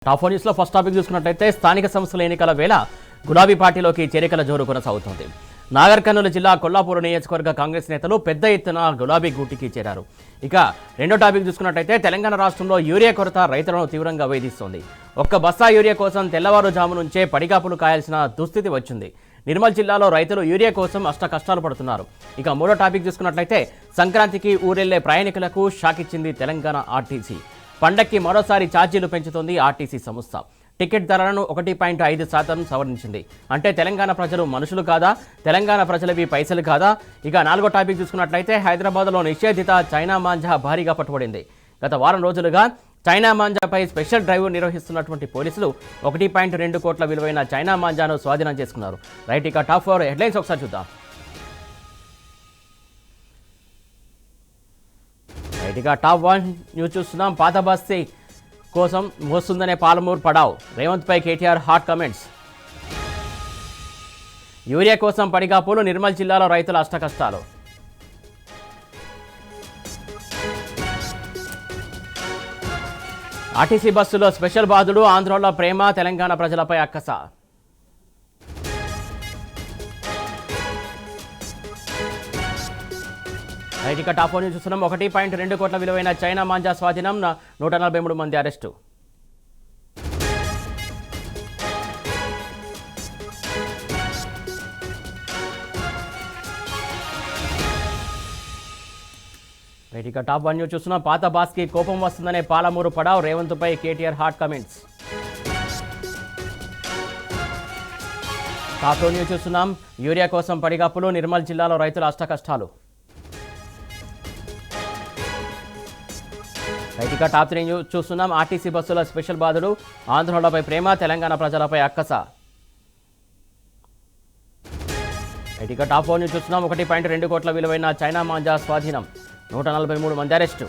Top news లో first topic చూసుకున్నట్లయితే స్థానిక సంస్థల ఎన్నికల వేళ గులాబీ పార్టీలోకి చేరికల జోరు కొనసాగుతోంది. నాగర్ కర్నూలు జిల్లా కొల్లాపూర్ నియోజకవర్గ కాంగ్రెస్ నేతలు పెద్ద ఎత్తున గులాబీ గూటికి చేరారు. ఇక రెండో టాపిక్ చూసుకున్నట్లయితే తెలంగాణ రాష్ట్రంలో యూరియా కొరత రైతులను తీవ్రంగా వేధిస్తోంది. ఒక్క బస్తా యూరియా కోసం తెల్లవారుజాము నుంచే పడిగాపులు కాయాల్సిన దుస్థితి వచ్చింది. నిర్మల్ జిల్లాలో రైతులు యూరియా కోసం అష్ట కష్టాలు పడుతున్నారు. ఇక మూడో టాపిక్ చూసుకున్నట్లయితే సంక్రాంతికి ఊరెళ్లే ప్రయాణికులకు షాక్ ఇచ్చింది తెలంగాణ ఆర్టీసీ. పండక్కి మరోసారి ఛార్జీలు పెంచుతోంది ఆర్టీసీ సంస్థ. టికెట్ ధరలను 1.5% సవరించింది. అంటే తెలంగాణ ప్రజలు మనుషులు కాదా? తెలంగాణ ప్రజలవి పైసలు కాదా? ఇక నాలుగో టాపిక్ చూసుకున్నట్లయితే హైదరాబాద్లో నిషేధిత చైనా మాంజా భారీగా పట్టుబడింది. గత వారం రోజులుగా చైనా మాంజాపై స్పెషల్ డ్రైవ్ నిర్వహిస్తున్నటువంటి పోలీసులు 1.2 కోట్ల విలువైన చైనా మాంజాను స్వాధీనం చేసుకున్నారు. రైట్, ఇక టాప్ 4 హెడ్లైన్స్ ఒకసారి చూద్దాం. రైట్గా టాప్ 1 న్యూస్ చూస్తున్నాం. పాత బస్తీ కోసం మోస్తుందనే పాలమూరు పడావ్. రేవంత్ పై కేటీఆర్ హాట్ కమెంట్స్. యూరియా కోసం పడిగాపులు, నిర్మల్ జిల్లాలో రైతుల అష్టకష్టాలు. ఆర్టీసీ బస్సులో స్పెషల్ బాధుడు, ఆంధ్రలో ప్రేమ, తెలంగాణ ప్రజలపై అక్కస. రైట్, ఇక టాప్ 1 చూస్తున్నాం. 1.2 కోట్ల విలువైన చైనా మాంజా స్వాధీనం, 143 మంది అరెస్టు. రైట్, ఇక టాప్ 1 న్యూస్ చూస్తున్నాం. పాత బాస్కి కోపం వస్తుందనే పాలమూరు పడావ్. రేవంత్ పై KTR hot comments. Top 2 news చూస్తున్నాం. యూరియా కోసం పడిగాపులు, నిర్మల్ జిల్లాలో రైతుల అష్టకష్టాలు. రైట్, ఇక టాప్ 3 న్యూస్ చూస్తున్నాం. ఆర్టీసీ బస్సుల స్పెషల్ బాధుడు, ఆంధ్రులపై ప్రేమ, తెలంగాణ ప్రజలపై అక్కస. రైట్, ఇక టాప్ 4 న్యూస్ చూస్తున్నాం. 1.2 కోట్ల విలువైన చైనా మాంజా స్వాధీనం, 143 మంది అరెస్టు.